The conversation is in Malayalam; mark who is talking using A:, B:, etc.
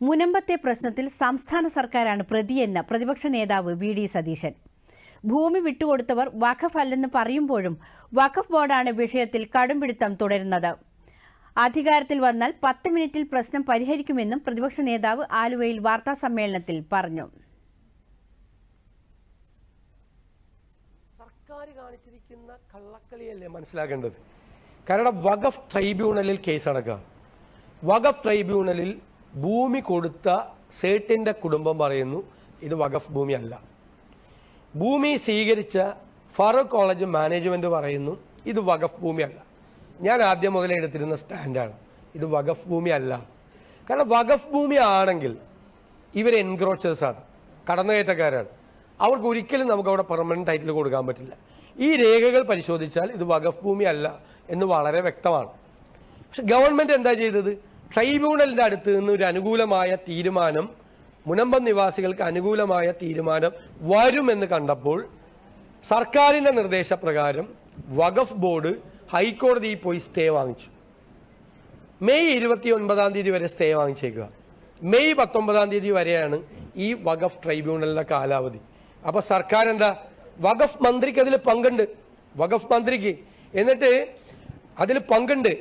A: മുനമ്പത്തെ പ്രശ്നത്തിൽ സംസ്ഥാന സർക്കാരാണ് പ്രതിയെന്ന് പ്രതിപക്ഷ നേതാവ് വി.ഡി. സതീശൻ. ഭൂമി വിട്ടുകൊടുത്തവർ വഖഫ് അല്ലെന്ന് പറയുമ്പോഴും വഖഫ് ബോർഡാണ് വിഷയത്തിൽ കടുംപിടുത്തം തുടരുന്നത്. അധികാരത്തിൽ വന്നാൽ 10 മിനിറ്റിൽ പ്രശ്നം പരിഹരിക്കുമെന്നും പ്രതിപക്ഷ നേതാവ് ആലുവയിൽ വാർത്താസമ്മേളനത്തിൽ പറഞ്ഞു.
B: സർക്കാർ കാണിച്ചിരിക്കുന്ന കള്ളക്കളിയല്ലേ മനസ്സിലാക്കേണ്ടത്. കാരണം വഖഫ് ട്രൈബ്യൂണലിൽ കേസടക്കുക. വഖഫ് ട്രൈബ്യൂണലിൽ ഭൂമി കൊടുത്ത സേട്ടിൻ്റെ കുടുംബം പറയുന്നു ഇത് വഖഫ് ഭൂമി അല്ല. ഭൂമി സ്വീകരിച്ച ഫറൂഖ് കോളേജ് മാനേജ്മെൻറ്റ് പറയുന്നു ഇത് വഖഫ് ഭൂമി അല്ല. ഞാൻ ആദ്യം മുതലേ എടുത്തിരുന്ന സ്റ്റാൻഡാണ് ഇത് വഖഫ് ഭൂമി അല്ല. കാരണം വഖഫ് ഭൂമി ആണെങ്കിൽ ഇവർ എൻക്രോച്ചേഴ്സാണ്, കടന്നുകയറ്റക്കാരാണ്. അവർക്ക് ഒരിക്കലും നമുക്ക് അവിടെ പെർമനന്റ് ടൈറ്റിൽ കൊടുക്കാൻ പറ്റില്ല. ഈ രേഖകൾ പരിശോധിച്ചാൽ ഇത് വഖഫ് ഭൂമി അല്ല എന്ന് വളരെ വ്യക്തമാണ്. പക്ഷെ ഗവൺമെൻറ് എന്താ ചെയ്തത്? ട്രൈബ്യൂണലിൻ്റെ അടുത്ത് നിന്ന് ഒരു അനുകൂലമായ തീരുമാനം, മുനമ്പം നിവാസികൾക്ക് അനുകൂലമായ തീരുമാനം വരുമെന്ന് കണ്ടപ്പോൾ സർക്കാരിൻ്റെ നിർദ്ദേശപ്രകാരം വഖഫ് ബോർഡ് ഹൈക്കോടതിയിൽ പോയി സ്റ്റേ വാങ്ങിച്ചു. മെയ് 29 വരെ സ്റ്റേ വാങ്ങിച്ചേക്കുക. മെയ് 19 വരെയാണ് ഈ വഖഫ് ട്രൈബ്യൂണലിൻ്റെ കാലാവധി. അപ്പോൾ സർക്കാർ എന്താ, വഖഫ് മന്ത്രിക്ക് അതിൽ പങ്കുണ്ട്, വഖഫ് മന്ത്രിക്ക്. എന്നിട്ട് അതിൽ പങ്കുണ്ട്.